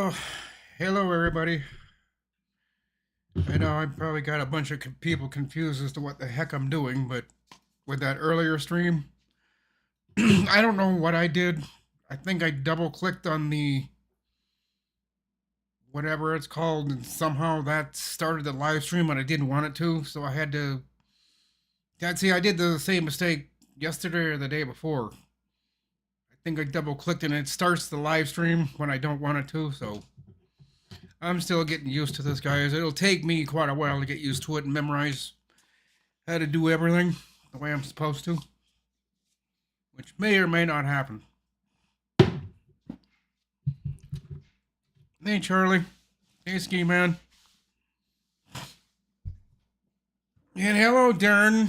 Oh, hello everybody. I know I probably got a bunch of people confused as to what the heck I'm doing, but with that earlier stream, I don't know what I did. I think I double clicked on the whatever it's called, and somehow that started the live stream, and I didn't want it to, so I had to. See, I did the same mistake yesterday or the day before. I think I double clicked and it starts the live stream when I don't want it to, so I'm still getting used to this, guys. It'll take me quite a while to get used to it and memorize how to do everything the way I'm supposed to, which may or may not happen. Hey, Charlie. Hey, Ski Man. And hello, Darren.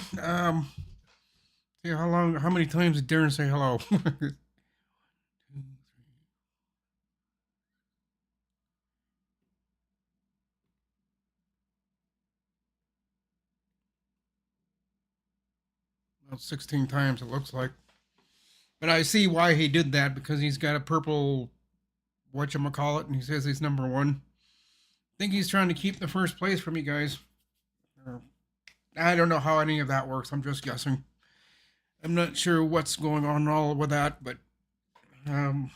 See how many times did Darren say hello? About 16 times, it looks like. But I see why he did that, because he's got a purple whatchamacallit, and he says he's number one. I think he's trying to keep the first place from you guys. I don't know how any of that works. I'm just guessing. I'm not sure what's going on all with that, but I'm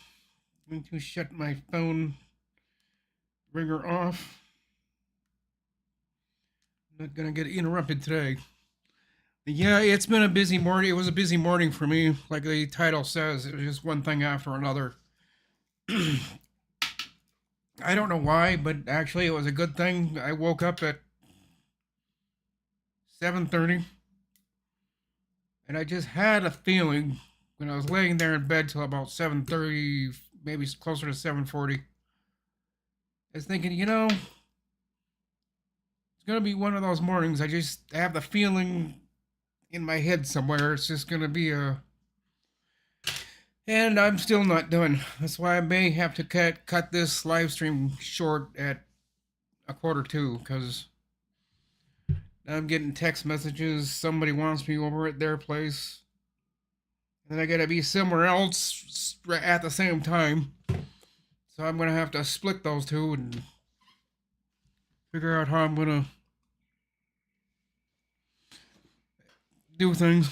going to shut my phone ringer off. I'm not going to get interrupted today. Yeah, it's been a busy morning. It was a busy morning for me. Like the title says, it was just one thing after another. I don't know why, but actually it was a good thing. I woke up at 7:30, and I just had a feeling when I was laying there in bed till about 7:30, maybe closer to 7:40. I was thinking, it's gonna be one of those mornings. I just have the feeling in my head somewhere. It's just gonna be and I'm still not done. That's why I may have to cut this live stream short at 1:45, because I'm getting text messages. Somebody wants me over at their place, and I gotta be somewhere else at the same time. So I'm gonna have to split those two and figure out how I'm gonna do things.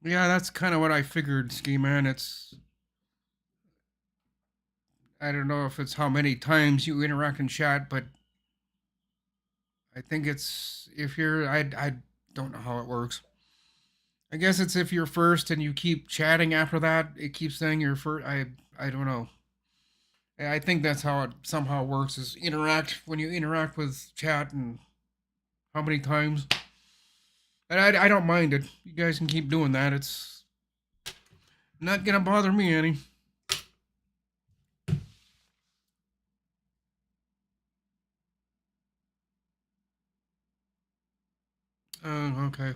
Yeah, that's kind of what I figured, Ski Man. I don't know if it's how many times you interact in chat, but I think it's if you're, I don't know how it works. I guess it's if you're first and you keep chatting after that, it keeps saying you're first. I don't know. I think that's how it somehow works. Is interact when you interact with chat and how many times. And I don't mind it. You guys can keep doing that. It's not gonna bother me any. Okay.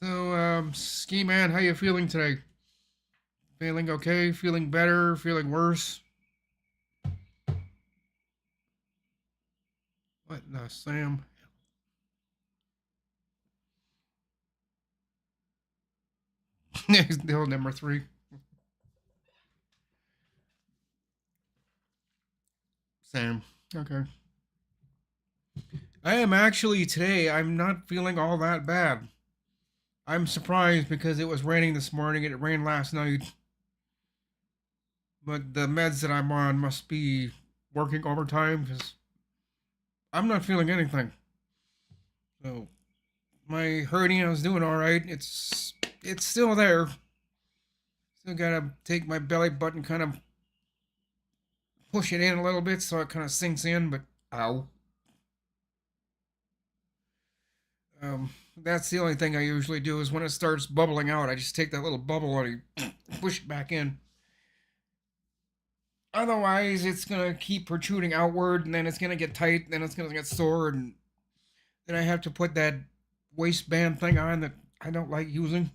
So, Ski Man, how you feeling today? Feeling okay? Feeling better? Feeling worse? What the Sam? Still number three. Sam. Okay. I am actually today. I'm not feeling all that bad. I'm surprised because it was raining this morning and it rained last night. But the meds that I'm on must be working overtime because I'm not feeling anything. So my hernia is doing all right. It's still there. Still gotta take my belly button, kind of push it in a little bit so it kind of sinks in. But ow. That's the only thing I usually do is when it starts bubbling out, I just take that little bubble and I push it back in. Otherwise, it's gonna keep protruding outward, and then it's gonna get tight, and then it's gonna get sore, and then I have to put that waistband thing on that I don't like using.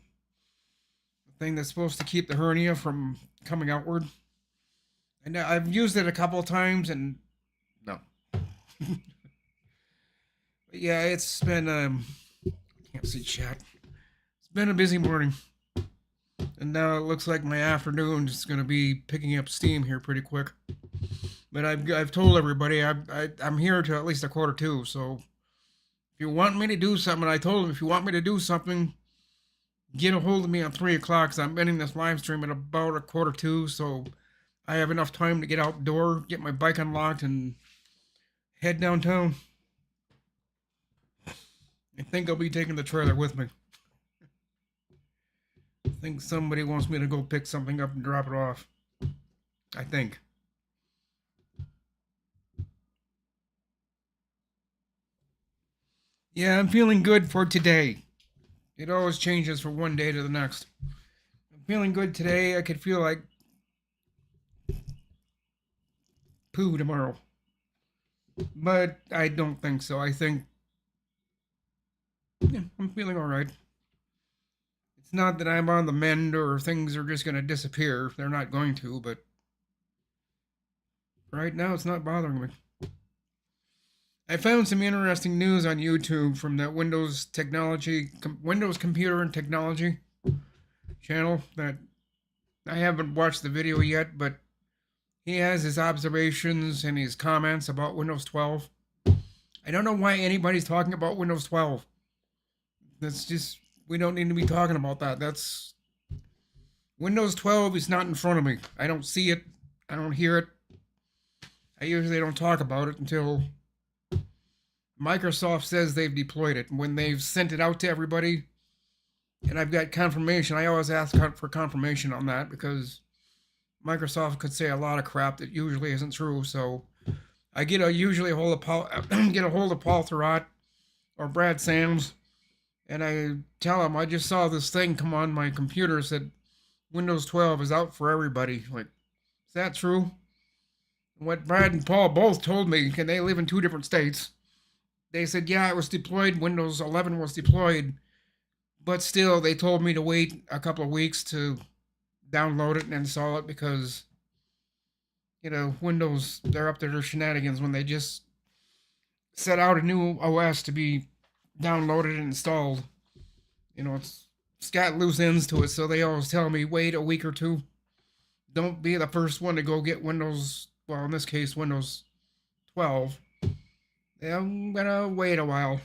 The thing that's supposed to keep the hernia from coming outward. And I've used it a couple of times, and no. But yeah, it's been can't see chat. been a busy morning, and now it looks like my afternoon is going to be picking up steam here pretty quick. But I've told everybody I'm here till at least a quarter two. So if you want me to do something, I told them if you want me to do something, get a hold of me at 3 o'clock. Cause I'm ending this live stream at about a quarter two, so I have enough time to get outdoor, get my bike unlocked, and head downtown. I think I'll be taking the trailer with me. I think somebody wants me to go pick something up and drop it off. I think. Yeah, I'm feeling good for today. It always changes from one day to the next. I'm feeling good today. I could feel like poo tomorrow. But I don't think so. I think yeah, I'm feeling alright. It's not that I'm on the mend or things are just going to disappear. They're not going to, but right now it's not bothering me. I found some interesting news on YouTube from that Windows Computer and Technology channel that I haven't watched the video yet, but he has his observations and his comments about Windows 12. I don't know why anybody's talking about Windows 12. That's just, we don't need to be talking about that. That's Windows 12 is not in front of me. I don't see it. I don't hear it. I usually don't talk about it until Microsoft says they've deployed it. When they've sent it out to everybody and I've got confirmation, I always ask for confirmation on that because Microsoft could say a lot of crap that usually isn't true. So I get usually a hold of Paul, get a hold of Paul Thurrott or Brad Sams, and I tell them I just saw this thing come on my computer said Windows 12 is out for everybody. Like, is that true? What Brad and Paul both told me, and they live in two different states. They said, yeah, it was deployed. Windows 11 was deployed, but still, they told me to wait a couple of weeks to download it and install it because, Windows, they're up to their shenanigans when they just set out a new OS to be downloaded and installed. It's got loose ends to it, so they always tell me wait a week or two. Don't be the first one to go get Windows, well, in this case, Windows 12. I'm gonna wait a while.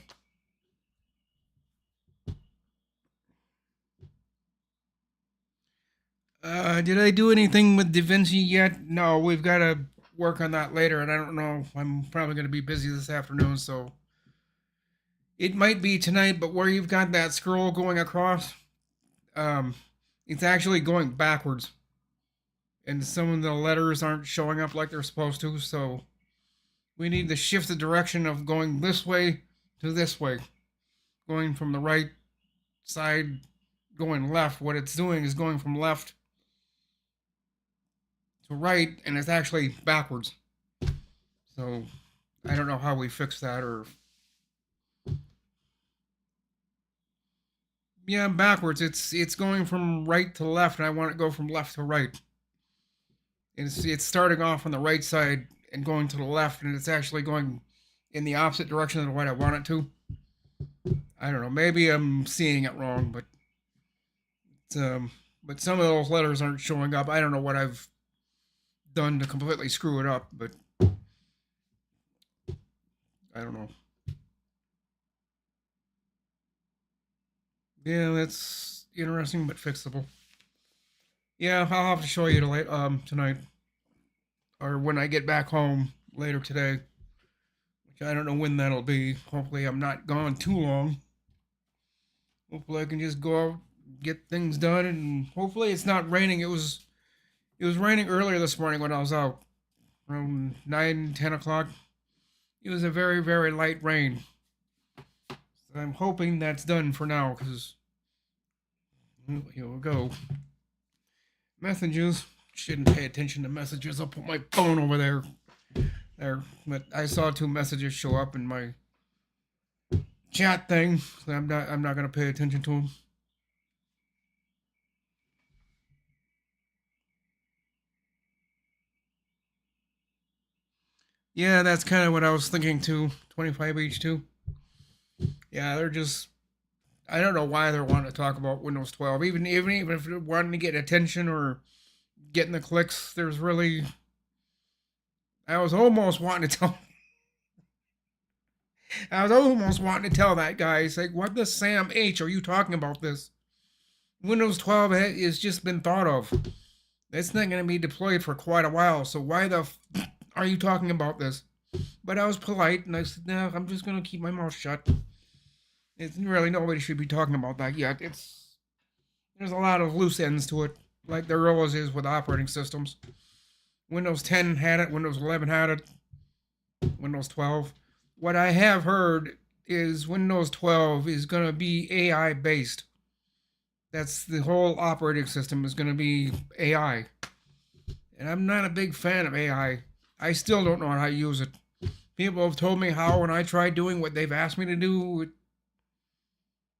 Did I do anything with DaVinci yet? No, we've got to work on that later, and I don't know. I'm probably going to be busy this afternoon, so it might be tonight. But where you've got that scroll going across, um, it's actually going backwards, and some of the letters aren't showing up like they're supposed to. So we need to shift the direction of going this way to this way, going from the right side, going left. What it's doing is going from left to right, and it's actually backwards. So I don't know how we fix that, or yeah, backwards. It's going from right to left, and I want it to go from left to right. It's starting off on the right side and going to the left, and it's actually going in the opposite direction of what I want it to. I don't know. Maybe I'm seeing it wrong, but some of those letters aren't showing up. I don't know what I've done to completely screw it up, but I don't know. Yeah, that's interesting but fixable. Yeah, I'll have to show you tonight or when I get back home later today. Which I don't know when that'll be. Hopefully, I'm not gone too long. Hopefully, I can just go out, get things done, and hopefully, it's not raining. It was raining earlier this morning when I was out, around 9, 10 o'clock. It was a very very light rain. So I'm hoping that's done for now, because here we go. Messages. Shouldn't pay attention to messages. I'll put my phone over there. There, but I saw two messages show up in my chat thing. So I'm not gonna pay attention to them. Yeah, that's kind of what I was thinking too. 25 each too. Yeah, they're just. I don't know why they're wanting to talk about Windows 12. Even if they're wanting to get attention or getting the clicks, there's really. I was almost wanting to tell. I was almost wanting to tell that guy. It's like, what the Sam H are you talking about this? Windows 12 has just been thought of. It's not going to be deployed for quite a while. So why the are you talking about this? But I was polite and I said, no, I'm just going to keep my mouth shut. It's really nobody should be talking about that yet. There's a lot of loose ends to it, like there always is with operating systems. Windows 10 had it, Windows 11 had it, Windows 12. What I have heard is Windows 12 is going to be AI based. That's the whole operating system is going to be AI. And I'm not a big fan of AI. I still don't know how to use it. People have told me how when I try doing what they've asked me to do,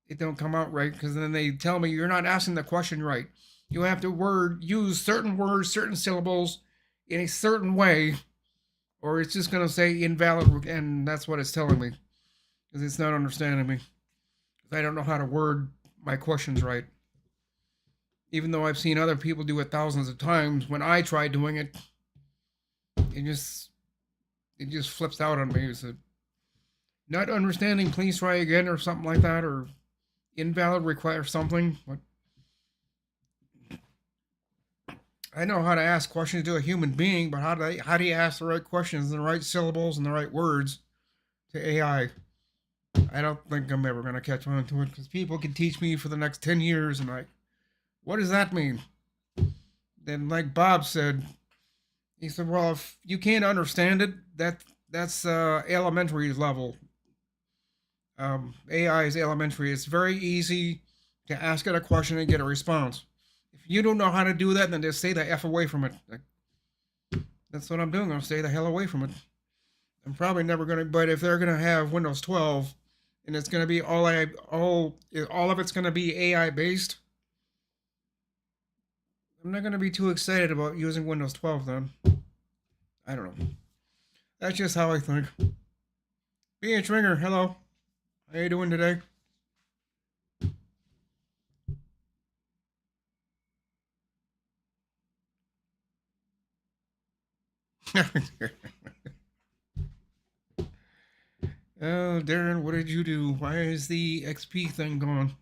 it don't come out right because then they tell me you're not asking the question right. You have to use certain words, certain syllables in a certain way, or it's just gonna say invalid, and that's what it's telling me because it's not understanding me. I don't know how to word my questions right. Even though I've seen other people do it thousands of times, when I try doing it, it just flips out on me. It's a not understanding. Please try again, or something like that, or invalid require something. What? I know how to ask questions to a human being, but how do you ask the right questions and the right syllables and the right words to AI? I don't think I'm ever gonna catch on to it because people can teach me for the next 10 years, and like, what does that mean? Then, like Bob said, he said, "Well, if you can't understand it, that's elementary level. AI is elementary. It's very easy to ask it a question and get a response. If you don't know how to do that, then just stay the f away from it. Like, that's what I'm doing. I'll stay the hell away from it. I'm probably never gonna. But if they're gonna have Windows 12, and it's gonna be all of it's gonna be AI based, I'm not gonna be too excited about using Windows 12 then. I don't know. That's just how I think. BH Ringer, hello. How you doing today? Oh, Darren, what did you do? Why is the XP thing gone?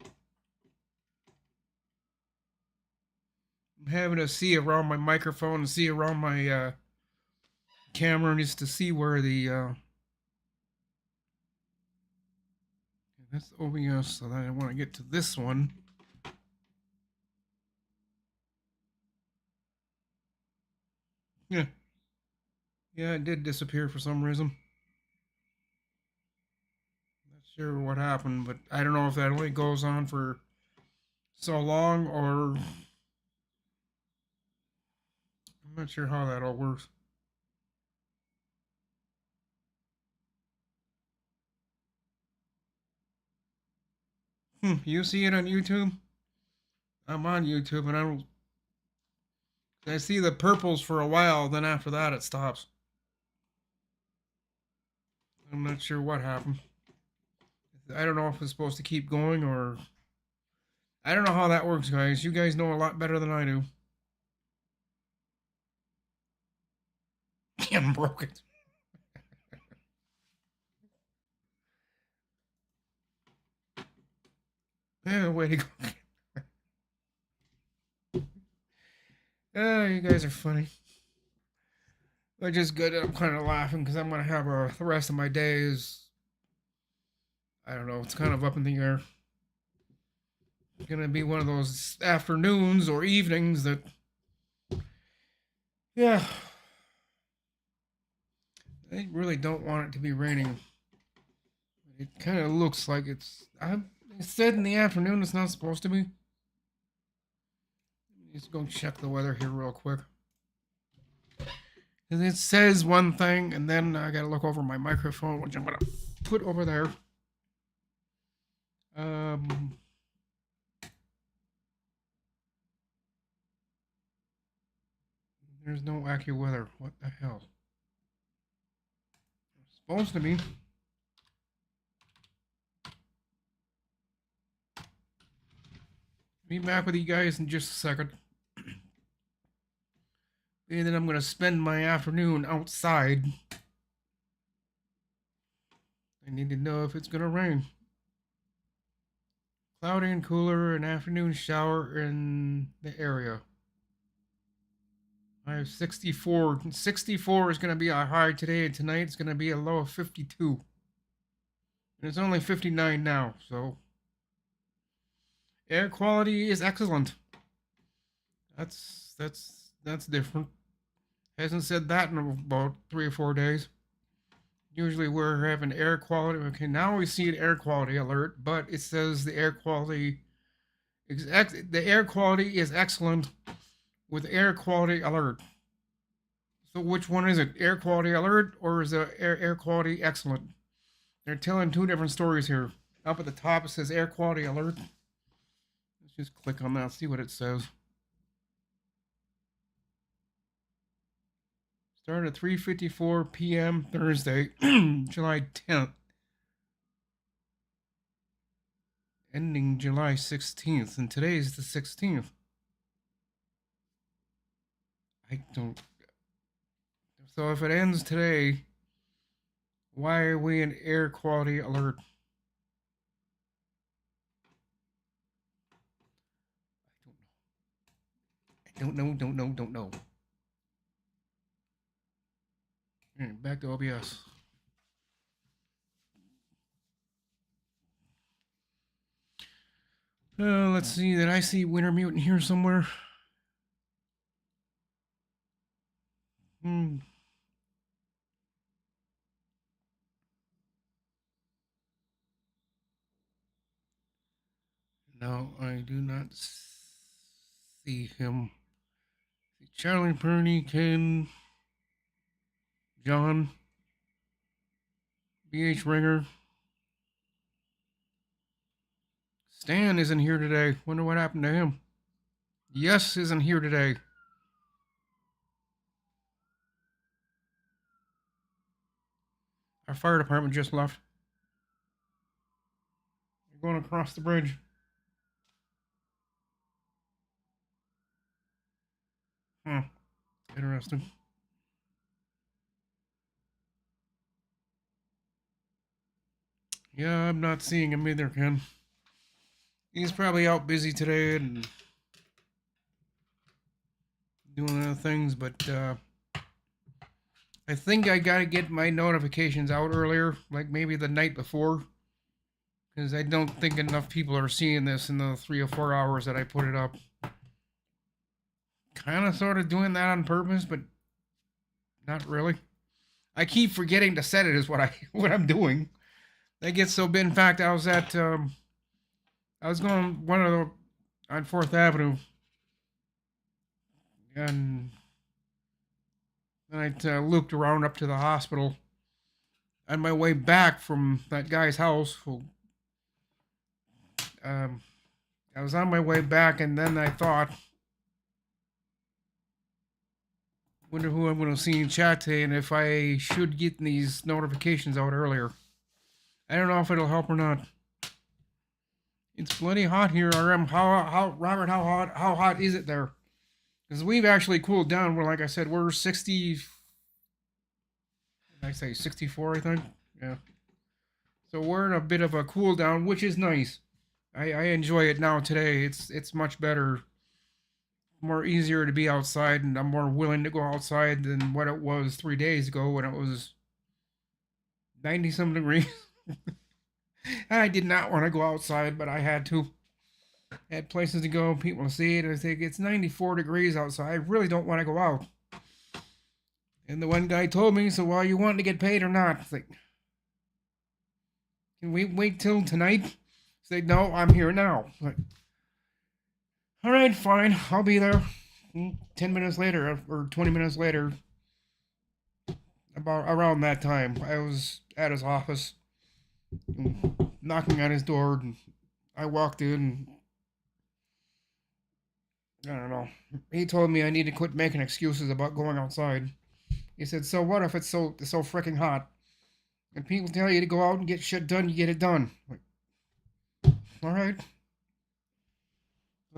I'm having to see around my microphone and see around my camera just to see where the that's OBS. So then I want to get to this one. Yeah, yeah, it did disappear for some reason. Not sure what happened, but I don't know if that only goes on for so long or I'm not sure how that all works. You see it on YouTube? I'm on YouTube and I see the purples for a while, then after that it stops. I'm not sure what happened. I don't know if it's supposed to keep going or I don't know how that works, guys. You guys know a lot better than I do. Ken broke it. Yeah, way to go. Oh, you guys are funny. Which is good. I'm kind of laughing because I'm gonna have the rest of my days. I don't know. It's kind of up in the air. It's gonna be one of those afternoons or evenings that, yeah, I really don't want it to be raining. It kind of looks like it said in the afternoon it's not supposed to be. Let's go check the weather here real quick. Because it says one thing, and then I gotta look over my microphone, which I'm gonna put over there. Um, there's no AccuWeather. What the hell? It's supposed to be. Be back with you guys in just a second. And then I'm going to spend my afternoon outside. I need to know if it's going to rain. Cloudy and cooler, an afternoon shower in the area. I have 64. 64 is going to be a high today, and tonight it's going to be a low of 52. And it's only 59 now, so air quality is excellent. That's different. Hasn't said that in about 3 or 4 days. Usually we're having air quality. Okay, now we see an air quality alert, but it says the air quality is excellent with air quality alert. So which one is it? Air quality alert or is it air quality excellent? They're telling two different stories here. Up at the top it says air quality alert. Let's just click on that, see what it says. Started at 3:54 p.m. Thursday, July 10th. Ending July 16th, and today's the 16th. I don't. So if it ends today, why are we in air quality alert? I don't know. Back to OBS. Let's see. Did I see Winter Mutant here somewhere? No, I do not see him. Charlie, Purdy, Ken, John, BH Ringer. Stan isn't here today. Wonder what happened to him. Yes isn't here today. Our fire department just left. They're going across the bridge. Interesting. Yeah, I'm not seeing him either, Ken. He's probably out busy today and doing other things, but I think I gotta get my notifications out earlier, like maybe the night before, because I don't think enough people are seeing this in the 3 or 4 hours that I put it up. Kind of sort of doing that on purpose, but not really. I keep forgetting to set it is what I'm doing. I get so big. In fact, I was going one of the on 4th Avenue, and then I looped around up to the hospital. On my way back from that guy's house, I was on my way back, and then I thought, wonder who I'm going to see in chat today, and if I should get these notifications out earlier. I don't know if it'll help or not. It's plenty hot here, RM. Robert, how hot is it there? Because we've actually cooled down. We're, like I said, we're 60. Did I say 64, I think? Yeah. So we're in a bit of a cool down, which is nice. I enjoy it now today. It's much better, more easier to be outside, and I'm more willing to go outside than what it was 3 days ago when it was 90-some degrees. I did not want to go outside, but I had to. Had places to go, people to see it. I think it's 94 degrees outside. I really don't want to go out. And the one guy told me, so, well, you want to get paid or not? It's like, can we wait till tonight? I said, no, I'm here now. Like, all right, fine, I'll be there. 10 minutes later, or 20 minutes later, about around that time, I was at his office, knocking on his door, and I walked in. I don't know. He told me I need to quit making excuses about going outside. He said, so what if it's so freaking hot? And people tell you to go out and get shit done, you get it done. Like, all right.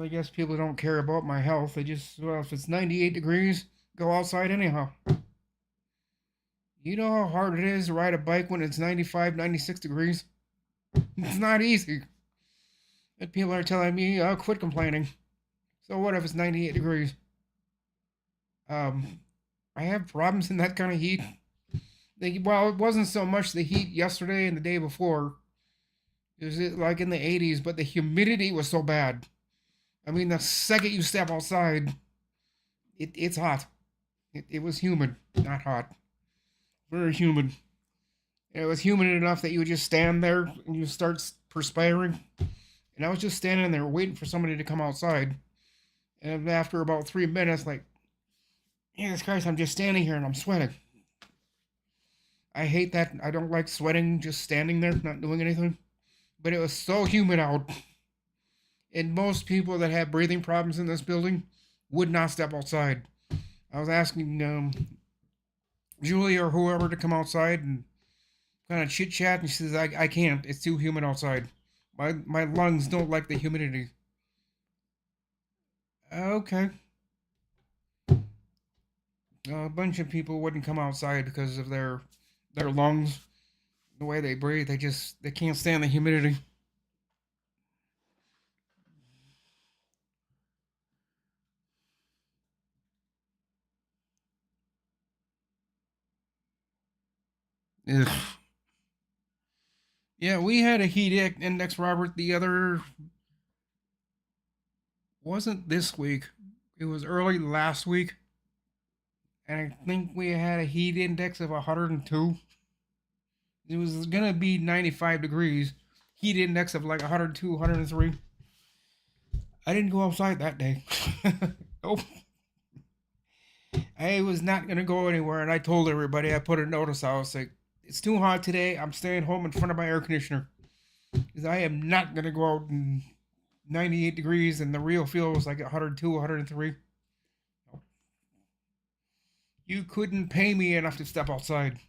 I guess people don't care about my health. They just, well, if it's 98 degrees, go outside anyhow. You know how hard it is to ride a bike when it's 95, 96 degrees? It's not easy. And people are telling me, oh, quit complaining. So what if it's 98 degrees? Um, I have problems in that kind of heat. Well, it wasn't so much the heat yesterday and the day before. It was like in the 80s, but the humidity was so bad. I mean, the second you step outside, it's hot. It was humid, not hot. Very humid. It was humid enough that you would just stand there and you start perspiring. And I was just standing there waiting for somebody to come outside. And after about 3 minutes, like, Jesus Christ, I'm just standing here and I'm sweating. I hate that. I don't like sweating, just standing there, not doing anything. But it was so humid out. And most people that have breathing problems in this building would not step outside. I was asking Julie or whoever to come outside and kind of chit chat, and she says, I can't. It's too humid outside. My lungs don't like the humidity. Okay. A bunch of people wouldn't come outside because of their lungs, the way they breathe. They can't stand the humidity. Ugh. Yeah, we had a heat index, Robert. The other wasn't this week. It was early last week, and I think we had a heat index of 102. It was gonna be 95 degrees. Heat index of like 102, 103. I didn't go outside that day. Nope. I was not gonna go anywhere, and I told everybody. I put a notice out. I was like, "It's too hot today. I'm staying home in front of my air conditioner because I am not gonna go out in 98 degrees and the real feel was like 102, 103. You couldn't pay me enough to step outside."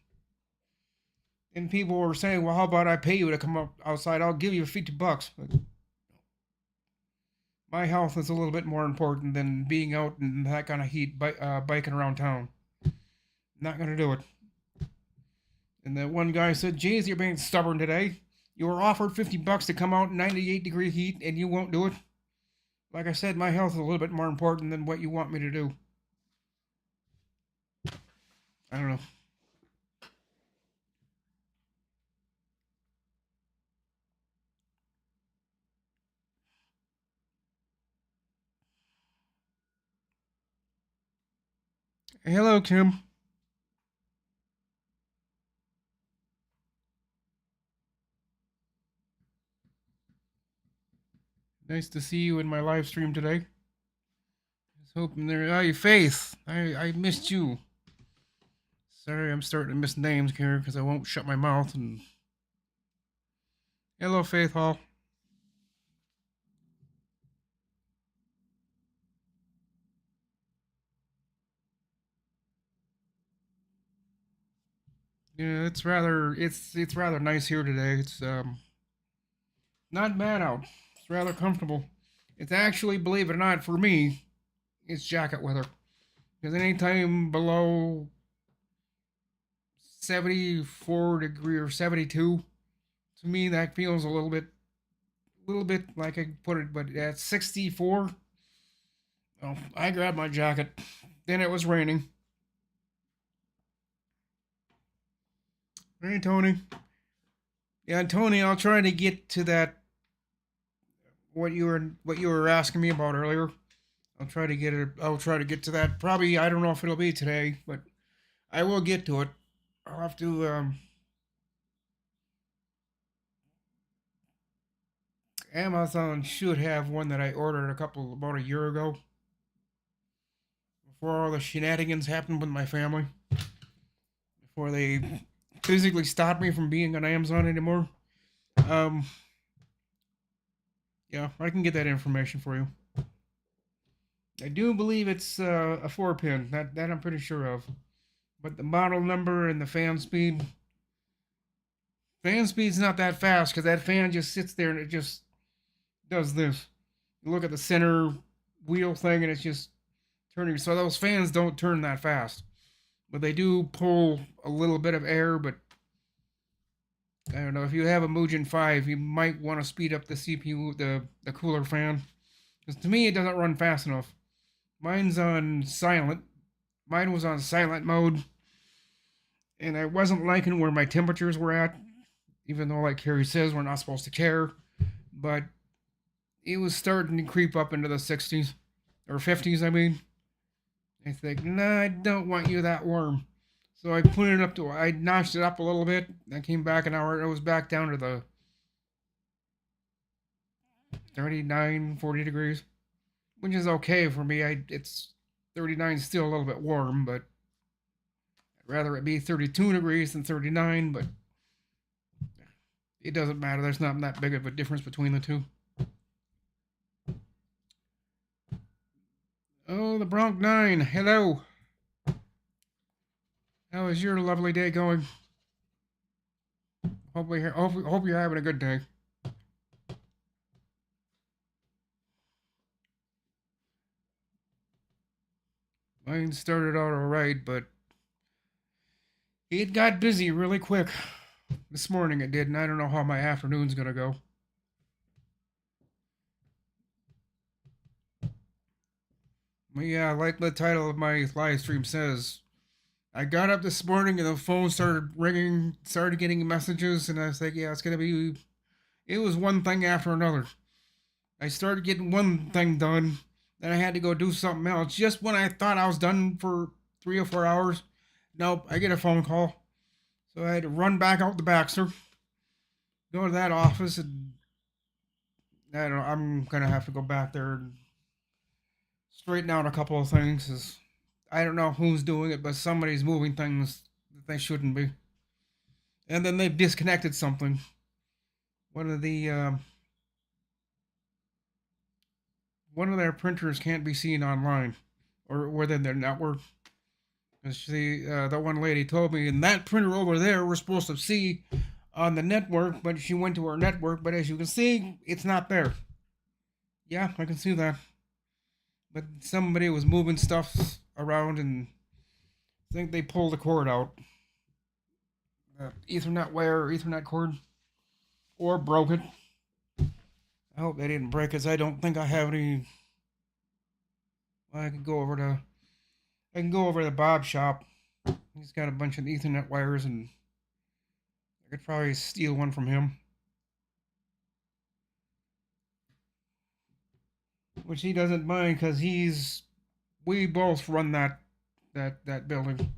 And people were saying, "Well, how about I pay you to come up outside? I'll give you $50." But my health is a little bit more important than being out in that kind of heat, biking around town. Not gonna do it. And the one guy said, "Geez, you're being stubborn today. You were offered $50 to come out in 98-degree heat, and you won't do it." Like I said, my health is a little bit more important than what you want me to do. I don't know. Hello, Kim. Nice to see you in my live stream today. Just hoping there. Hey, Faith. I missed you. Sorry, I'm starting to miss names here because I won't shut my mouth. And hello, Faith Hall. Yeah, it's rather nice here today. It's not bad out. It's rather comfortable. It's actually, believe it or not, for me, it's jacket weather. Because anytime below 74 degree or 72, to me that feels a little bit like I put it, but at 64, oh, I grabbed my jacket. Then it was raining. Hey, Tony. Yeah, Tony, I'll try to get to that what you were asking me about earlier. I'll try to get to that. Probably I don't know if it'll be today, but I will get to it. I'll have to Amazon should have one that I ordered about a year ago before all the shenanigans happened with my family. Before they physically stopped me from being on Amazon anymore. Um yeah, I can get that information for you. I do believe it's a 4 pin. That I'm pretty sure of. But the model number and the fan speed's not that fast because that fan just sits there and it just does this. You look at the center wheel thing and it's just turning. So those fans don't turn that fast, but they do pull a little bit of air. But I don't know, if you have a Mugen 5, you might want to speed up the CPU, the cooler fan, because to me it doesn't run fast enough. Mine's on silent. Mine was on silent mode, and I wasn't liking where my temperatures were at, even though, like Carrie says, we're not supposed to care. But it was starting to creep up into the 60s or 50s. I mean, I think, nah, I don't want you that warm. So I put it up to, I notched it up a little bit. I came back an hour, it was back down to the 39, 40 degrees, which is okay for me. It's 39 still a little bit warm, but I'd rather it be 32 degrees than 39, but it doesn't matter. There's not that big of a difference between the two. Oh, the Bronc 9. Hello. How is your lovely day going? Hope you're having a good day. Mine started out alright, but it got busy really quick. This morning it did, and I don't know how my afternoon's gonna go. But yeah, like the title of my live stream says, I got up this morning and the phone started ringing, started getting messages, and I was like, yeah, it's gonna be. It was one thing after another. I started getting one thing done, then I had to go do something else. Just when I thought I was done for 3 or 4 hours, nope, I get a phone call. So I had to run back out to Baxter, go to that office, and I don't know, I'm gonna have to go back there and straighten out a couple of things. 'Cause I don't know who's doing it, but somebody's moving things that they shouldn't be. And then they've disconnected something. One of the one of their printers can't be seen online or within their network. And the one lady told me, and that printer over there we're supposed to see on the network, but she went to her network, but as you can see, it's not there. Yeah, I can see that. But somebody was moving stuff around, and I think they pulled the cord out. Ethernet wire or Ethernet cord, or broke it. I hope they didn't break it. I don't think I have any. Well, I can go over to Bob's shop. He's got a bunch of Ethernet wires, and I could probably steal one from him. Which he doesn't mind because we both run that building.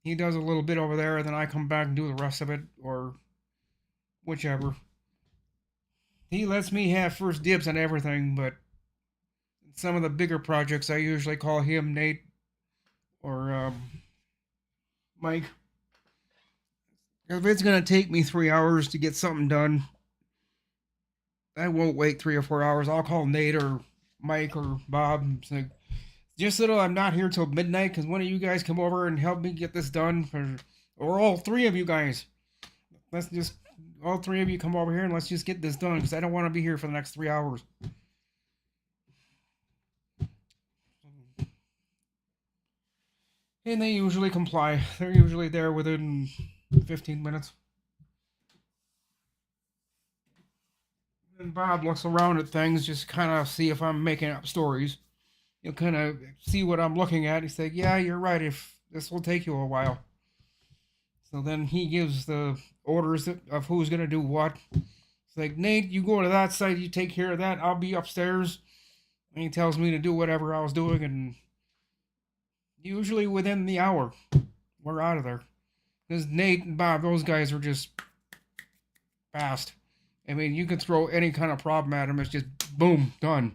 He does a little bit over there, and then I come back and do the rest of it, or whichever. He lets me have first dibs on everything, but some of the bigger projects I usually call him Nate or Mike. If it's gonna take me 3 hours to get something done, I won't wait 3 or 4 hours. I'll call Nate or Mike or Bob. It's like, just so I'm not here till midnight, because one of you guys come over and help me get this done, or all three of you guys. Let's just all three of you come over here and let's just get this done, because I don't want to be here for the next 3 hours. And they usually comply. They're usually there within 15 minutes. And Bob looks around at things, just kind of see if I'm making up stories. He'll kind of see what I'm looking at. He's like, "Yeah, you're right. If this will take you a while." So then he gives the orders of who's gonna do what. It's like, Nate, you go to that side, you take care of that. I'll be upstairs. And he tells me to do whatever I was doing, and usually within the hour, we're out of there. Because Nate and Bob, those guys are just fast. I mean, you can throw any kind of problem at them. It's just boom, done.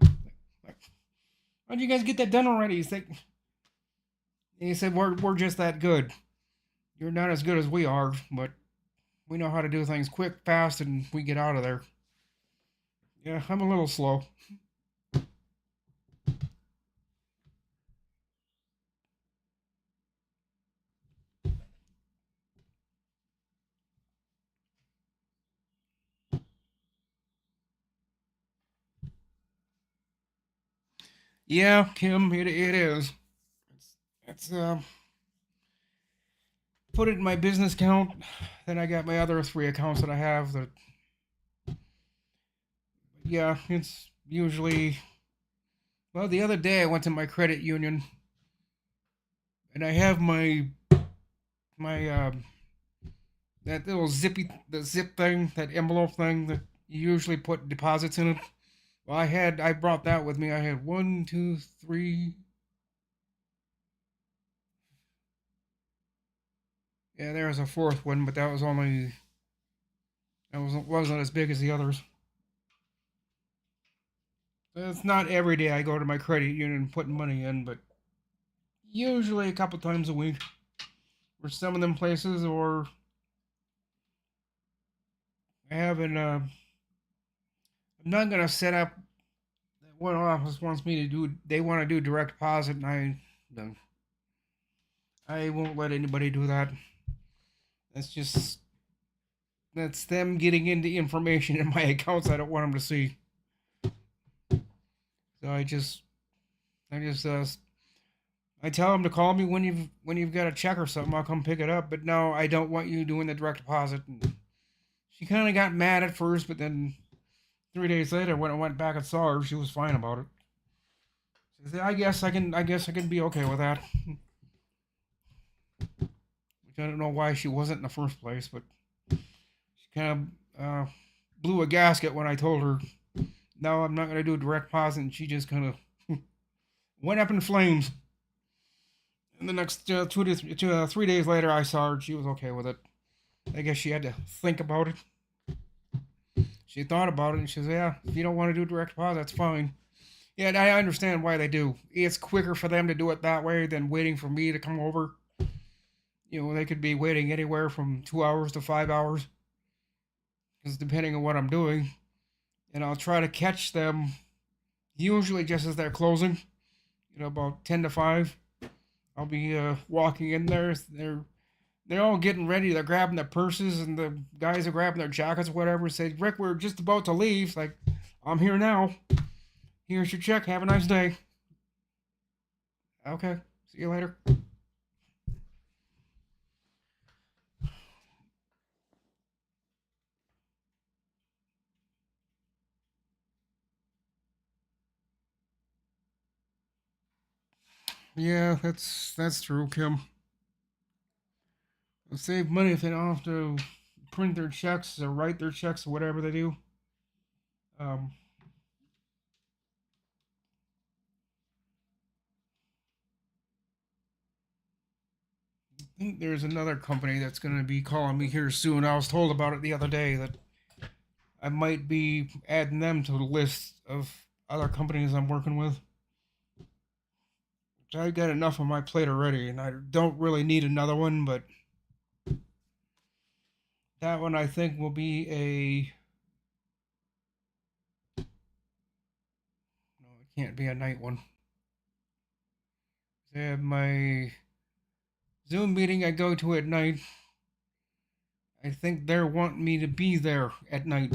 How'd you guys get that done already? He's like, he said, we're just that good. You're not as good as we are, but we know how to do things quick, fast, and we get out of there. Yeah, I'm a little slow. Yeah, Kim, it is. It's put it in my business account. Then I got my other three accounts that I have. That yeah, it's usually well. The other day I went to my credit union and I have my that little the zip thing, that envelope thing that you usually put deposits in it. Well, I brought that with me. I had one, two, three. Yeah, there was a fourth one, but that wasn't as big as the others. It's not every day I go to my credit union and put money in, but usually a couple times a week. For some of them places, or I haven't. I'm not gonna set up. One office wants me to do. They want to do direct deposit, and I won't let anybody do that. That's just that's them getting into information in my accounts I don't want them to see. So I just I tell them to call me when you've got a check or something. I'll come pick it up. But no, I don't want you doing the direct deposit. And she kind of got mad at first, but then 3 days later, when I went back and saw her, she was fine about it. She said, I guess I can be okay with that." Which I don't know why she wasn't in the first place, but she kind of blew a gasket when I told her, "No, I'm not going to do a direct deposit." And she just kind of went up in flames. And the next 3 days later, I saw her. She was okay with it. I guess she had to think about it. She thought about it, and she said, "Yeah, if you don't want to do direct deposit, that's fine." Yeah, and I understand why they do. It's quicker for them to do it that way than waiting for me to come over. They could be waiting anywhere from 2 hours to 5 hours, because depending on what I'm doing, and I'll try to catch them usually just as they're closing. About 10 to 5. I'll be walking in there. They're all getting ready. They're grabbing their purses, and the guys are grabbing their jackets, or whatever. Say, "Rick, we're just about to leave." Like, "I'm here now. Here's your check. Have a nice day." Okay. See you later. Yeah, that's true, Kim. They'll save money if they don't have to print their checks or write their checks or whatever they do. Um, I think there's another company that's going to be calling me here soon. I was told about it the other day that I might be adding them to the list of other companies I'm working with. I got enough on my plate already, and I don't really need another one. But that one I think will be a no. It can't be a night one. They have my Zoom meeting I go to at night. I think they're wanting me to be there at night.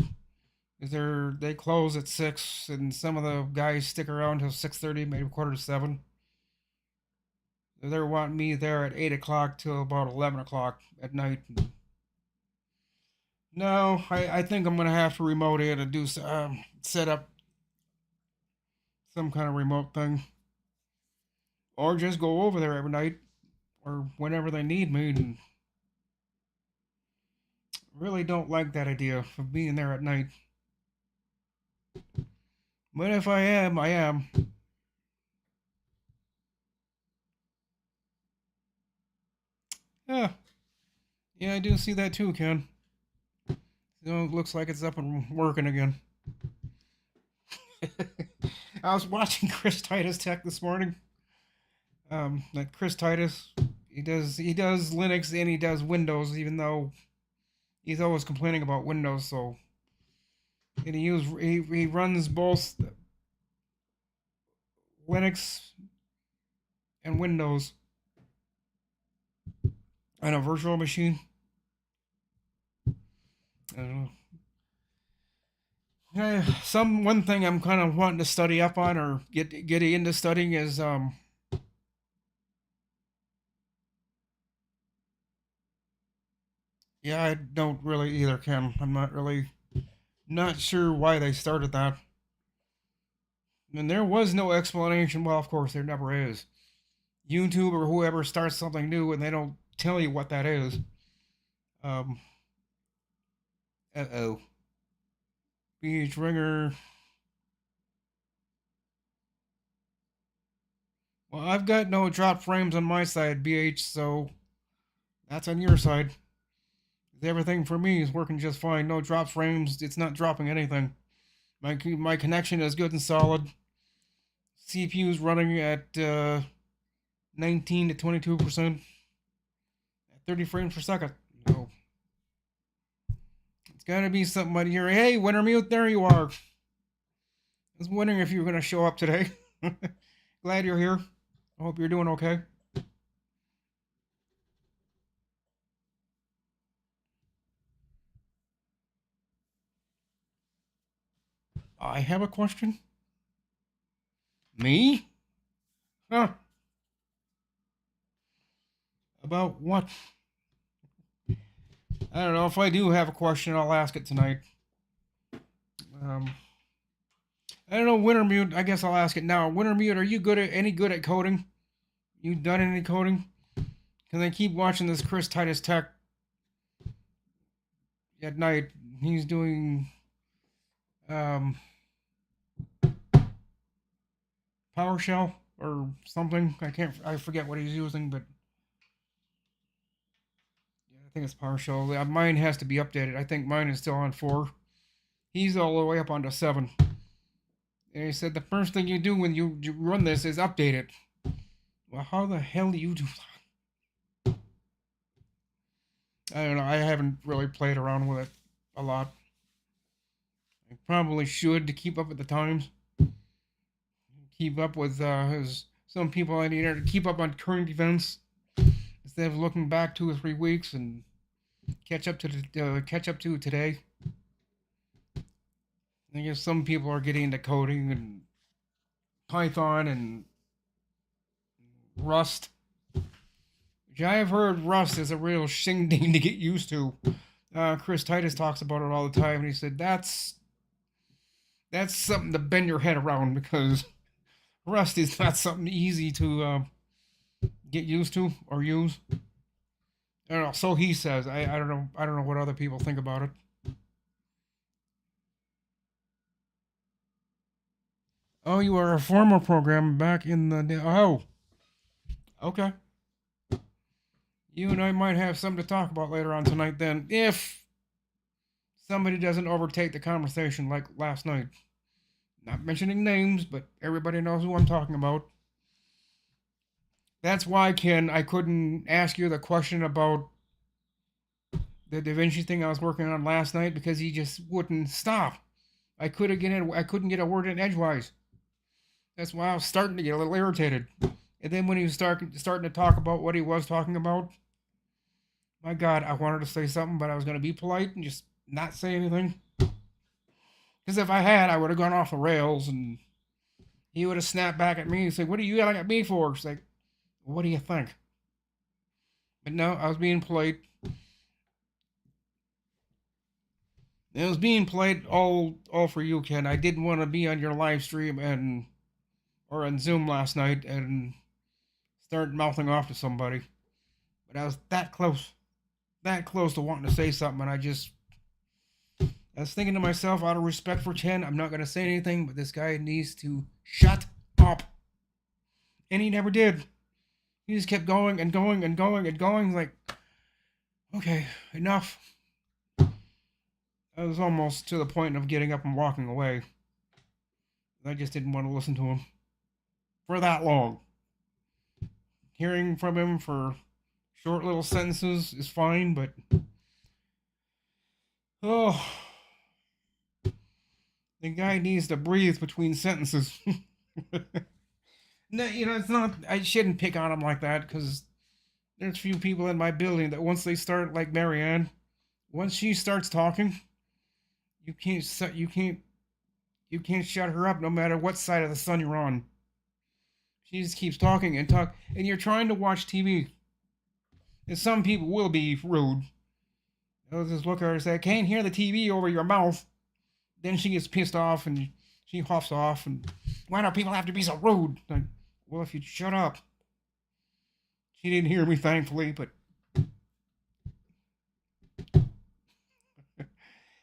They close at 6, and some of the guys stick around till 6:30, maybe quarter to 7. They're wanting me there at 8 o'clock till about 11 o'clock at night. No, I think I'm gonna have to remote in and do set up some kind of remote thing, or just go over there every night or whenever they need me. And really don't like that idea of being there at night. But if I am, I am. Yeah, yeah, I do see that too, Ken. It looks like it's up and working again. I was watching Chris Titus Tech this morning. That Chris Titus, he does Linux and he does Windows, even though he's always complaining about Windows. So and he runs both Linux and Windows on a virtual machine. I don't know. One thing I'm kind of wanting to study up on or get into studying is yeah, I don't really either, Ken. I'm not sure why they started that. And there was no explanation. Well, of course there never is. YouTube or whoever starts something new and they don't tell you what that is. Um, oh. BH Ringer. Well, I've got no drop frames on my side, BH, so that's on your side. Everything for me is working just fine. No drop frames. It's not dropping anything. My connection is good and solid. CPU's running at 19 to 22% at 30 frames per second. No. It's gotta be something out here. Hey, Wintermute, there you are. I was wondering if you were gonna show up today. Glad you're here. I hope you're doing okay. I have a question. Me? Huh. About what? I don't know. If I do have a question, I'll ask it tonight. Um, I don't know, Wintermute. I guess I'll ask it now. Wintermute, are you any good at coding? You done any coding? Because I keep watching this Chris Titus Tech at night. He's doing um, PowerShell or something. I forget what he's using, but yeah, I think it's PowerShell. Mine has to be updated. I think mine is still on 4. He's all the way up onto 7. And he said the first thing you do when you run this is update it. Well, how the hell do you do that? I don't know. I haven't really played around with it a lot. I probably should to keep up with the times. Keep up with some people I need to keep up on current events instead of looking back 2 or 3 weeks and catch up to today. I guess some people are getting into coding and Python and Rust. Which I have heard Rust is a real shingding to get used to. Chris Titus talks about it all the time, and he said that's something to bend your head around because Rust is not something easy to get used to or use. I don't know. So he says. I don't know. I don't know what other people think about it. Oh, you are a former programmer back in the day. Oh, okay. You and I might have something to talk about later on tonight then, if somebody doesn't overtake the conversation like last night. Not mentioning names, but everybody knows who I'm talking about. That's why, Ken, I couldn't ask you the question about the Da Vinci thing I was working on last night because he just wouldn't stop. I couldn't get a word in edgewise. That's why I was starting to get a little irritated. And then when he was starting to talk about what he was talking about, my God, I wanted to say something, but I was going to be polite and just not say anything. Because if I had, I would have gone off the rails and he would have snapped back at me and said, "What are you yelling at me for?" It's like, "What do you think?" But no, I was being polite. It was being polite all for you, Ken. I didn't want to be on your live stream or on Zoom last night and start mouthing off to somebody. But I was that close to wanting to say something, and I was thinking to myself, out of respect for Chen, I'm not going to say anything, but this guy needs to shut up. And he never did. He just kept going and going and going and going. Like, okay, enough. I was almost to the point of getting up and walking away. I just didn't want to listen to him for that long. Hearing from him for short little sentences is fine, but oh, the guy needs to breathe between sentences. No, it's not. I shouldn't pick on him like that because there's few people in my building that once they start, like Marianne, once she starts talking, you can't. You can't shut her up no matter what side of the sun you're on. She just keeps talking and talk, and you're trying to watch TV. And some people will be rude. They'll just look at her and say, I can't hear the TV over your mouth. Then she gets pissed off and she huffs off. And why do people have to be so rude? Like, well, if you'd shut up. She didn't hear me, thankfully, but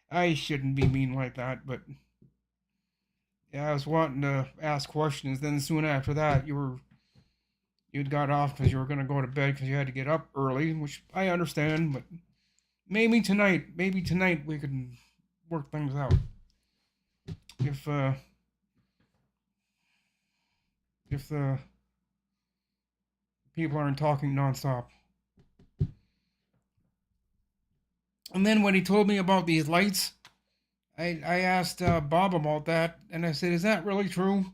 I shouldn't be mean like that. But yeah, I was wanting to ask questions. Then soon after that, you'd got off because you were gonna go to bed because you had to get up early, which I understand. But maybe tonight we can work things out. If if the people aren't talking nonstop. And then when he told me about these lights, I asked Bob about that, and I said, "Is that really true?"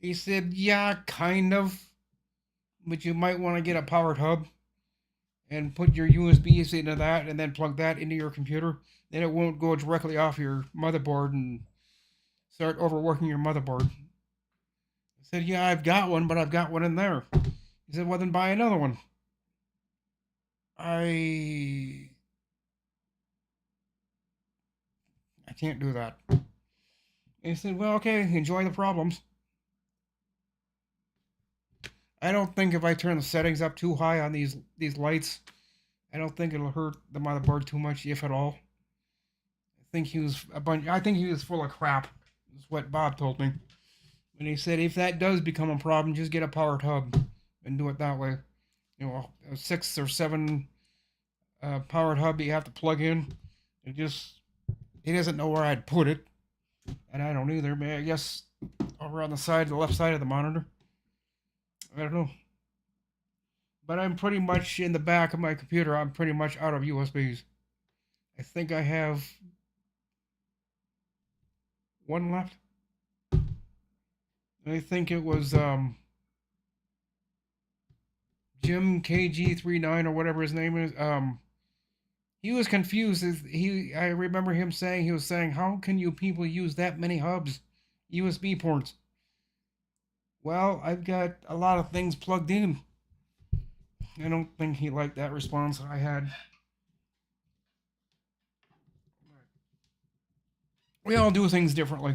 He said, "Yeah, kind of, but you might want to get a powered hub and put your USBs into that, and then plug that into your computer. Then it won't go directly off your motherboard and start overworking your motherboard." I said, "Yeah, I've got one, but I've got one in there." He said, "Well, then buy another one." I I can't do that. And he said, "Well, okay, enjoy the problems." I don't think if I turn the settings up too high on these lights, I don't think it'll hurt the motherboard too much, if at all. I think he was full of crap. Is what Bob told me. And he said if that does become a problem, just get a powered hub and do it that way. You know, a 6 or 7 powered hub you have to plug in. He doesn't know where I'd put it, and I don't either. I guess over on the left side of the monitor. I don't know. But I'm pretty much in the back of my computer. I'm pretty much out of USBs. I think I have one left. I think it was Jim KG39 or whatever his name is. He was confused. I remember him saying, he was saying, how can you people use that many hubs, USB ports? Well, I've got a lot of things plugged in. I don't think he liked that response I had. We all do things differently.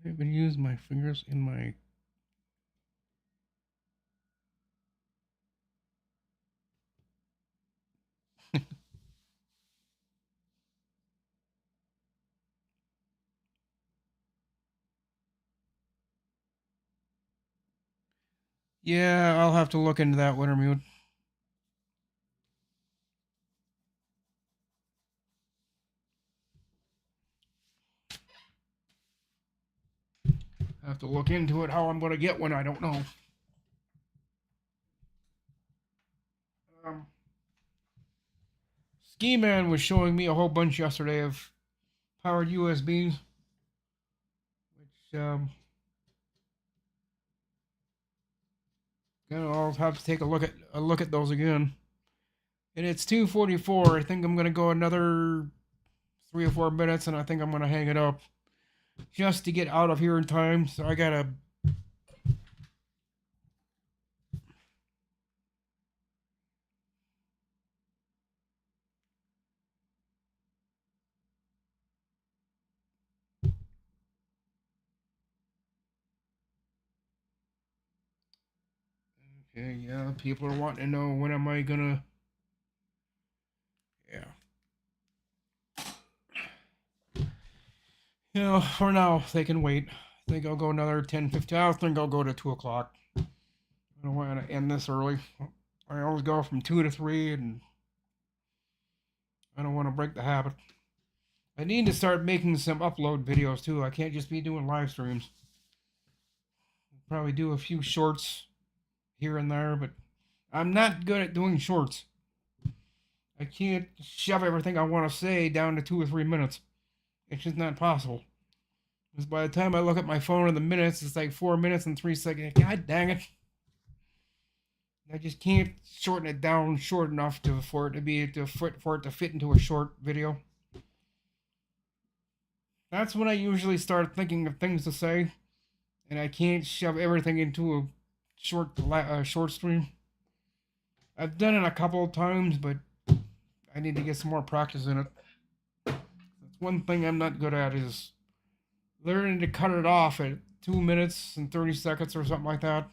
I've been using my fingers in my. Yeah, I'll have to look into that, Wintermute. I have to look into it. How I'm going to get one, I don't know. Um, Ski Man was showing me a whole bunch yesterday of powered USBs, which I'll have to take a look at those again. And it's 2:44. I think I'm gonna go another 3 or 4 minutes, and I think I'm gonna hang it up just to get out of here in time. So I gotta. Okay, yeah, people are wanting to know when am I gonna. Yeah. You know, for now they can wait. I think I'll go another 10, 15. I think I'll go to 2 o'clock. I don't want to end this early. I always go from 2 to 3, and I don't want to break the habit. I need to start making some upload videos too. I can't just be doing live streams. Probably do a few shorts here and there, but I'm not good at doing shorts. I can't shove everything I want to say down to 2 or 3 minutes. It's just not possible. Because by the time I look at my phone in the minutes, it's like 4 minutes and 3 seconds. God dang it. I just can't shorten it down short enough for it to fit into a short video. That's when I usually start thinking of things to say, and I can't shove everything into a short stream. I've done it a couple of times, but I need to get some more practice in it. That's one thing I'm not good at is learning to cut it off at 2 minutes and 30 seconds or something like that.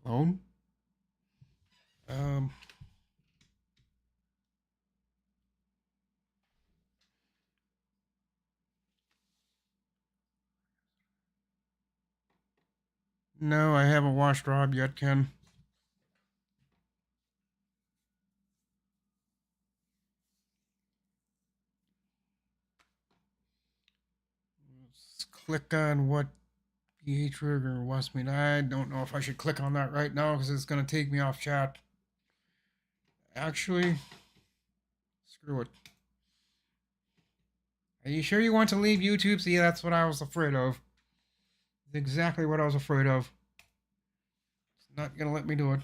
Clone. Um, no, I haven't watched Rob yet, Ken. Let's click on what PA Trigger wants me to. I don't know if I should click on that right now because it's going to take me off chat. Actually, screw it. Are you sure you want to leave YouTube? See, that's what I was afraid of. It's exactly what I was afraid of. It's not going to let me do it.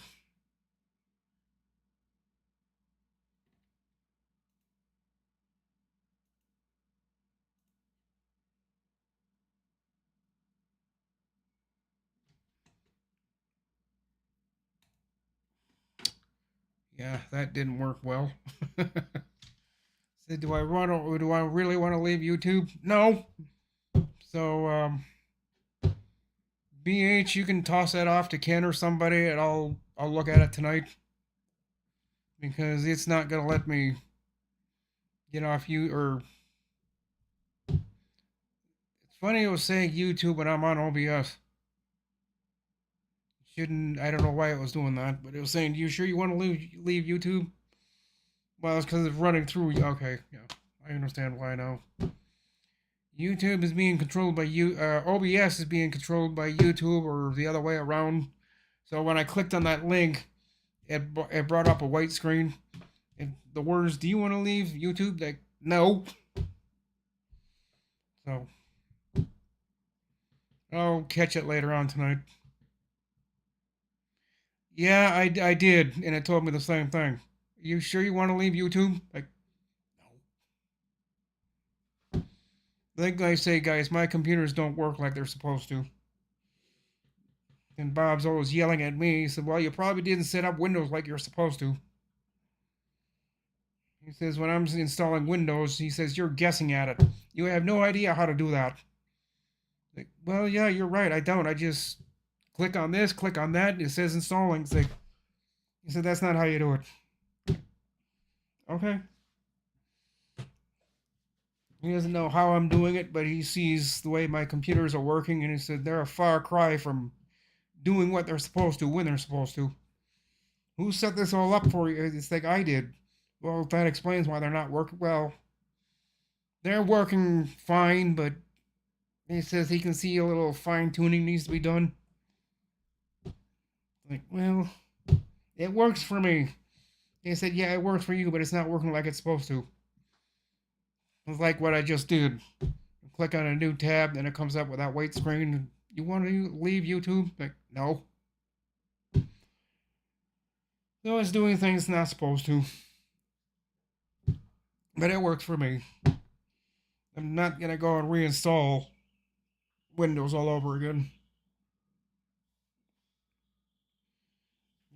Yeah, that didn't work well. Said, do I really want to leave YouTube? No. So, BH, you can toss that off to Ken or somebody, and I'll look at it tonight because it's not gonna let me get off you. Or it's funny it was saying YouTube, but I'm on OBS. Shouldn't I don't know why it was doing that, but it was saying, "You sure you want to leave YouTube?" Well, it's because it's running through. Okay, yeah, I understand why now. YouTube is being controlled by OBS is being controlled by YouTube, or the other way around. So when I clicked on that link, it brought up a white screen. And the words, "Do you want to leave YouTube?" Like, no. So I'll catch it later on tonight. Yeah, I did, and it told me the same thing. You sure you want to leave YouTube? Like, no. Like I say, guys, my computers don't work like they're supposed to. And Bob's always yelling at me. He said, "Well, you probably didn't set up Windows like you're supposed to." He says, "When I'm installing Windows, he says, you're guessing at it. You have no idea how to do that." Like, well, yeah, you're right. I don't. I just click on this, click on that, and it says installing. It's like, he said, that's not how you do it. Okay. He doesn't know how I'm doing it, but he sees the way my computers are working, and he said they're a far cry from doing what they're supposed to when they're supposed to. Who set this all up for you? It's like I did. Well, that explains why they're not working. Well, they're working fine, but he says he can see a little fine tuning needs to be done. Like, well, it works for me. He said, yeah, it works for you, but it's not working like it's supposed to. It's like what I just did. Click on a new tab, and it comes up with that white screen. You want to leave YouTube? Like, no. So it's doing things it's not supposed to. But it works for me. I'm not going to go and reinstall Windows all over again.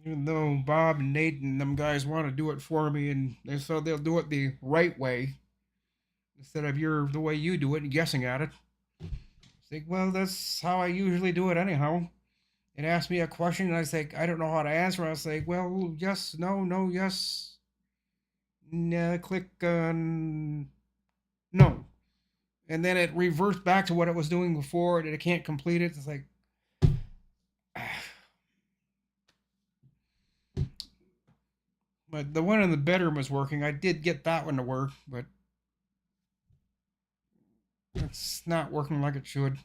Even though Bob and Nate and them guys want to do it for me, and so they'll do it the right way instead of the way you do it and guessing at it. It's like, well, that's how I usually do it anyhow. It asks me a question, and I say, I don't know how to answer. I say, well, yes, no, no, yes. Click on no. And then it reverts back to what it was doing before, and it can't complete it. It's like, but the one in the bedroom was working. I did get that one to work, but it's not working like it should.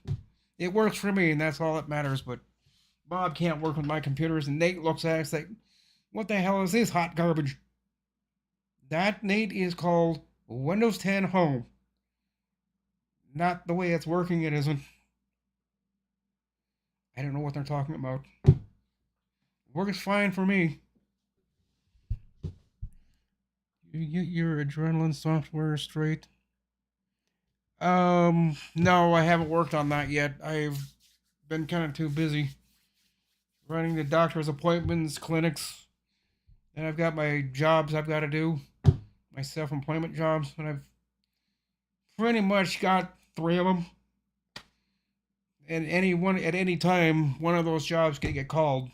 It works for me, and that's all that matters. But Bob can't work with my computers, and Nate looks at it and like, what the hell is this hot garbage? That, Nate, is called Windows 10 Home. Not the way it's working, it isn't. I don't know what they're talking about. Works fine for me. You get your adrenaline software straight. No, I haven't worked on that yet. I've been kind of too busy running the doctor's appointments, clinics, and I've got my jobs I've got to do, my self-employment jobs, and I've pretty much got three of them. And at any time, one of those jobs can get called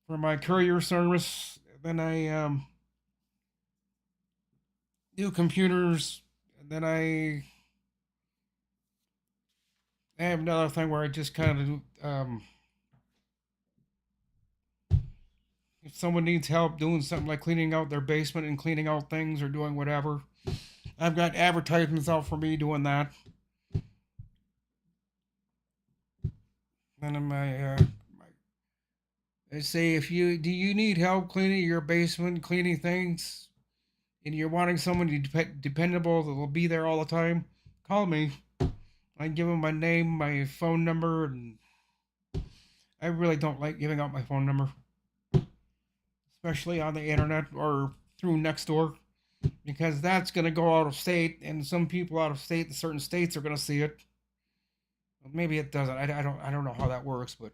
for my courier service. Then I do computers. And then I have another thing where I just kind of if someone needs help doing something like cleaning out their basement and cleaning out things or doing whatever, I've got advertisements out for me doing that. Then in they say if you need help cleaning your basement, cleaning things, and you're wanting someone dependable that will be there all the time, call me. I give them my name, my phone number, and I really don't like giving out my phone number, especially on the internet or through Nextdoor, because that's going to go out of state, and some people out of state in certain states are going to see it. Maybe it doesn't. I don't know how that works, but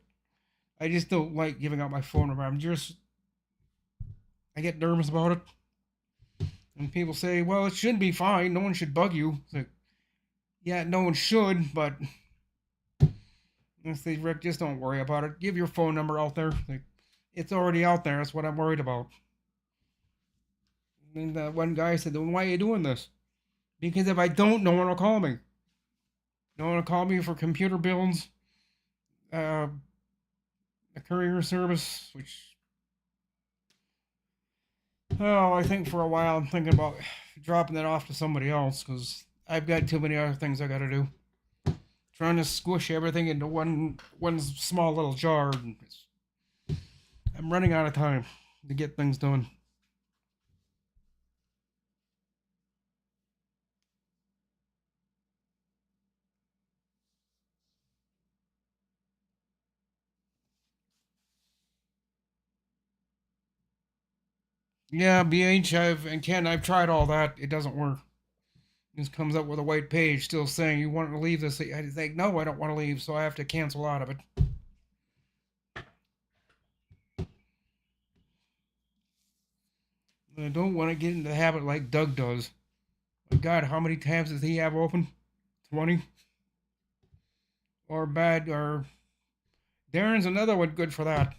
I just don't like giving out my phone number. I get nervous about it. And people say, well, it should be fine. No one should bug you. It's like, yeah, no one should, but I say, Rick, just don't worry about it. Give your phone number out there. Like, it's already out there. That's what I'm worried about. And one guy said, well, why are you doing this? Because if I don't, no one will call me. No one will call me for computer bills, a courier service, which, oh, I think for a while I'm thinking about dropping that off to somebody else because I've got too many other things I got to do. Trying to squish everything into one small little jar. And I'm running out of time to get things done. Yeah, BH, I've tried all that. It doesn't work. It just comes up with a white page still saying you want to leave this. I think no, I don't want to leave, so I have to cancel out of it. I don't want to get into the habit like Doug does. My God, how many tabs does he have open? 20? Or bad, or Darren's another one good for that.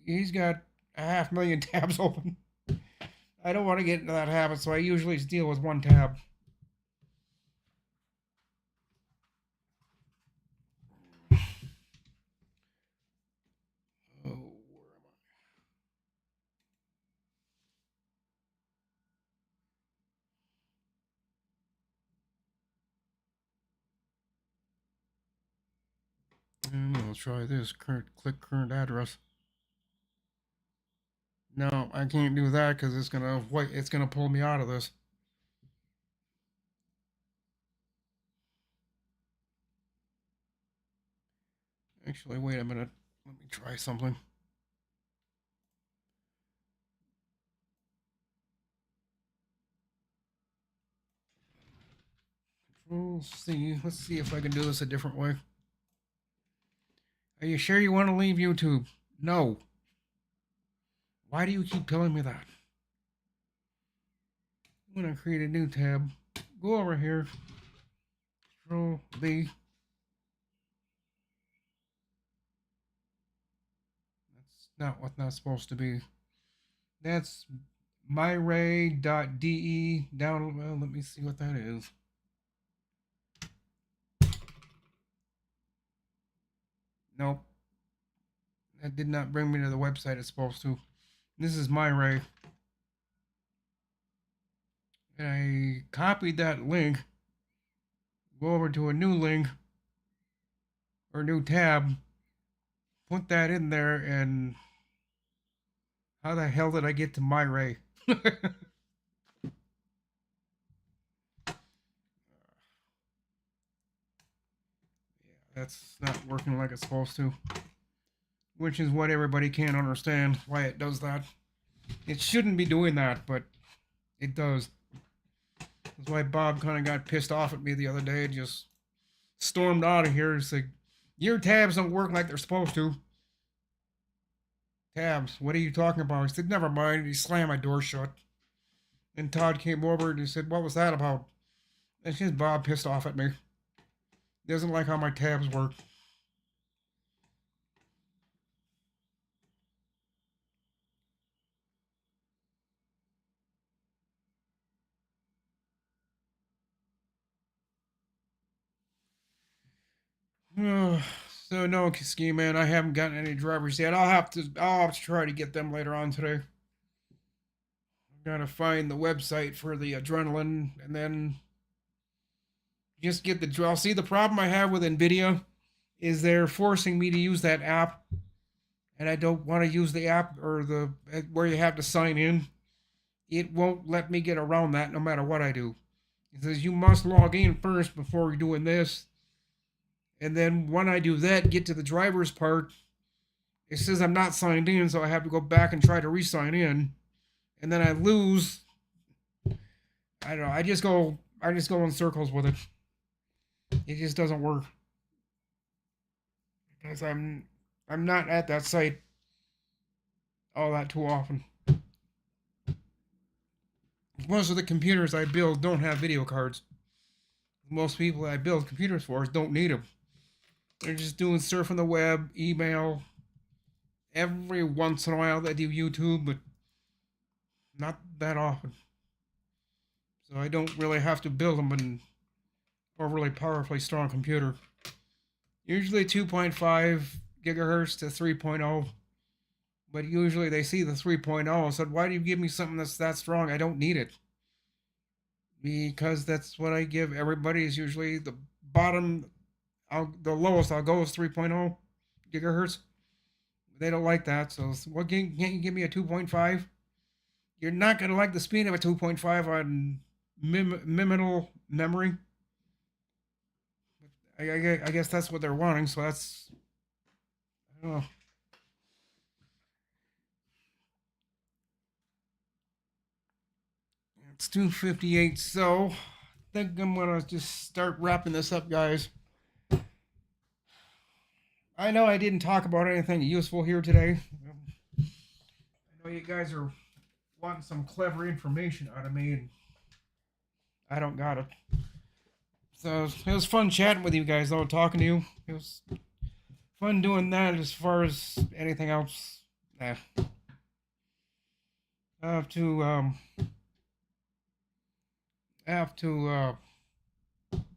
He's got 500,000 tabs open. I don't want to get into that habit, so I usually just deal with one tab. Oh, where am I? And I'll try this. Click current address. No, I can't do that because it's gonna pull me out of this. Actually, wait a minute. Let me try something. Control C. Let's see if I can do this a different way. Are you sure you want to leave YouTube? No. Why do you keep telling me that? I'm gonna create a new tab. Go over here. Control B. That's not what that's supposed to be. That's myray.de down. Well, let me see what that is. Nope. That did not bring me to the website it's supposed to. This is myray. And I copied that link. Go over to a new link or new tab. Put that in there, and how the hell did I get to myray? That's not working like it's supposed to. Which is what everybody can't understand why it does that. It shouldn't be doing that, but it does. That's why Bob kind of got pissed off at me the other day and just stormed out of here. He's like, your tabs don't work like they're supposed to. Tabs, what are you talking about? He said, never mind. And he slammed my door shut. And Todd came over and he said, what was that about? It's just Bob pissed off at me. He doesn't like how my tabs work. So no, Ski Man, I haven't gotten any drivers yet. I'll have to try to get them later on today. I gotta find the website for the adrenaline and then just get the draw. See, the problem I have with Nvidia is they're forcing me to use that app, and I don't want to use the app or the where you have to sign in. It won't let me get around that no matter what I do. It says you must log in first before you're doing this. And then when I do that, get to the driver's part, it says I'm not signed in, so I have to go back and try to re-sign in. And then I lose. I don't know. I just go in circles with it. It just doesn't work. Because I'm not at that site all that too often. Most of the computers I build don't have video cards. Most people I build computers for don't need them. They're just doing surfing the web, email. Every once in a while they do YouTube, but not that often. So I don't really have to build them in a really powerfully strong computer. Usually 2.5 gigahertz to 3.0. But usually they see the 3.0 and said, why do you give me something that's that strong? I don't need it. Because that's what I give everybody is usually the bottom, the lowest I'll go is 3.0 gigahertz. They don't like that. So what can't you give me a 2.5? You're not going to like the speed of a 2.5 on minimal memory. I guess that's what they're wanting. So that's, I don't know. It's 2:58, so I think I'm gonna just start wrapping this up, guys. I know I didn't talk about anything useful here today. I know you guys are wanting some clever information out of me, and I don't got it. So it was fun chatting with you guys, though, talking to you. It was fun doing that. As far as anything else, I have to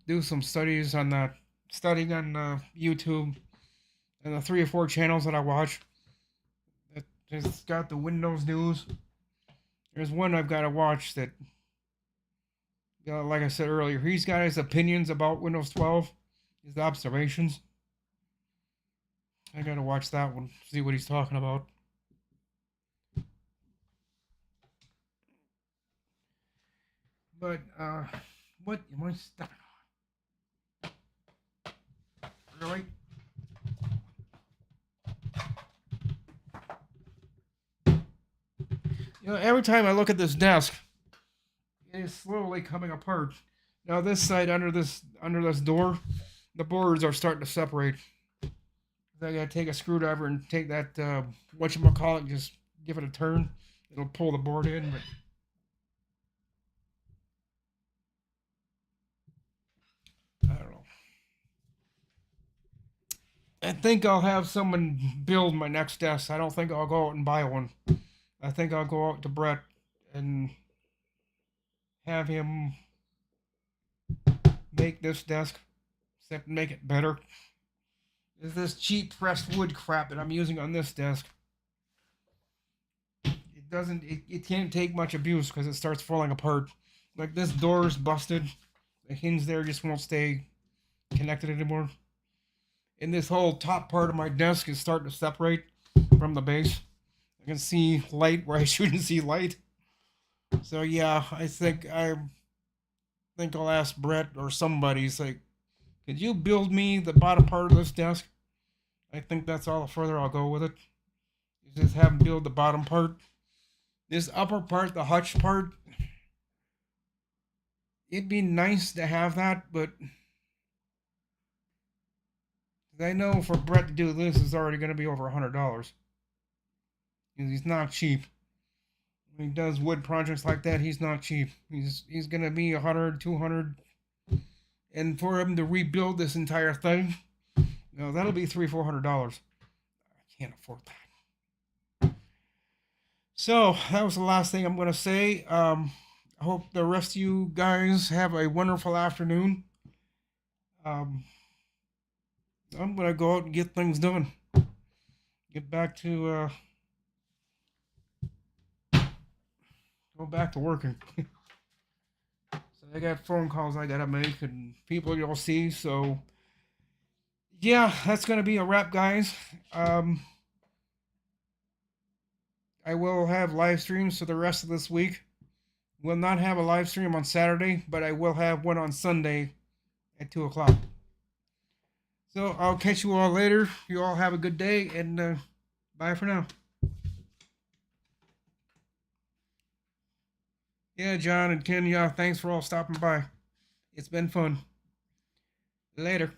do some studying on YouTube and the 3 or 4 channels that I watch. That just got the Windows news. There's one I've got to watch that, like I said earlier, he's got his opinions about Windows 12, his observations. I got to watch that one, see what he's talking about. But what you want to stop? Really? Every time I look at this desk, it is slowly coming apart. Now this side under this door, the boards are starting to separate. I gotta take a screwdriver and take that whatchamacallit and just give it a turn. It'll pull the board in, but I don't know. I think I'll have someone build my next desk. I don't think I'll go out and buy one. I think I'll go out to Brett and have him make this desk, except make it better. Is this cheap pressed wood crap that I'm using on this desk? It can't take much abuse because it starts falling apart. Like this door's busted. The hinge there just won't stay connected anymore. And this whole top part of my desk is starting to separate from the base. I can see light where I shouldn't see light. So yeah, I think I'll ask Brett or somebody, like, Could you build me the bottom part of this desk? I think that's all the further I'll go with it. You just have him build the bottom part. This upper part, the hutch part, it'd be nice to have that, but I know for Brett to do this is already going to be over $100. He's not cheap. When he does wood projects like that, he's not cheap. He's going to be 100, 200, and for him to rebuild this entire thing, that'll be $300-400. I can't afford that. So that was the last thing I'm going to say. I hope the rest of you guys have a wonderful afternoon. I'm going to go out and get things done. Get back to go back to working. So I got phone calls I gotta make and people you'll see. So yeah, that's gonna be a wrap, guys. I will have live streams for the rest of this week. Will not have a live stream on Saturday, but I will have one on Sunday at 2 o'clock. So I'll catch you all later. You all have a good day, and bye for now. Yeah, John and Ken, thanks for all stopping by. It's been fun. Later.